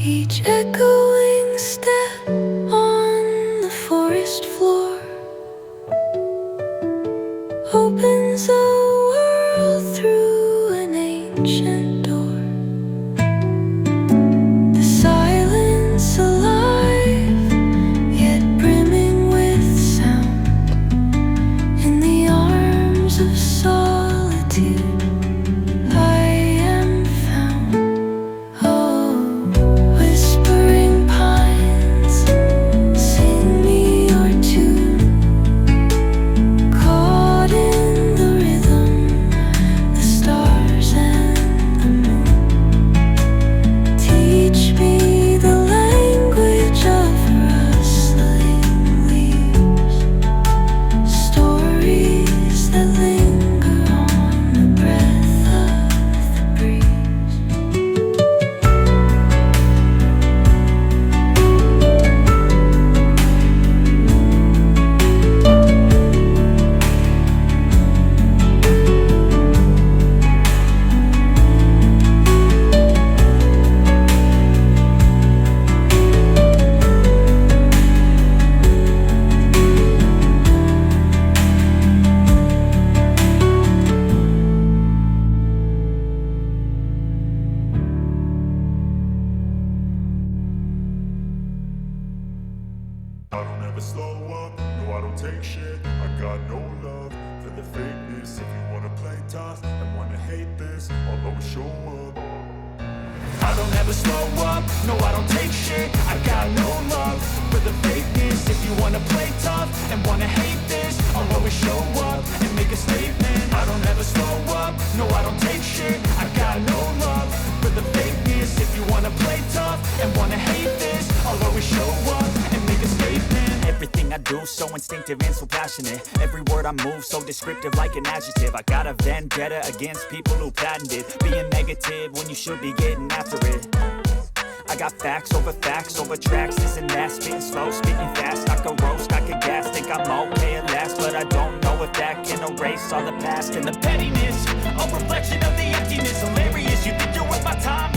Each echoing step on the forest floor opens a world through an ancient door. The silence alive, yet brimming with sound. In the arms of solitude I am found. Oh, whispering pines, sing me your tune. Caught in the rhythm, the stars and the moon. Teach me the language of rustling leaves, stories that linger on the breath of the breeze. I don't ever slow up, no I don't take shit. I got no love for the fakeness. If you wanna play tough and wanna hate this, I'll always show up. I don't ever slow up, no I don't take shit. I got no love for the fakeness. If you wanna play tough and wanna hate this, I'll always show up and make a statement. I don't ever slow up, no I don't take shit. I got no love for the fakeness. If you wanna play tough and wanna hate this, I'll always show up and make a statement. Everything I do so instinctive and so passionate. Every word I move so descriptive like an adjective. I got a vendetta against people who patented being negative when you should be getting after it. I got facts over tracks, this and that. Spitting slow, spitting fast, I could roast, I could gas. Think I'm okay at last, but I don't know if that can erase all the past. And the pettiness, a reflection of the emptiness. Hilarious, you think you're worth my time,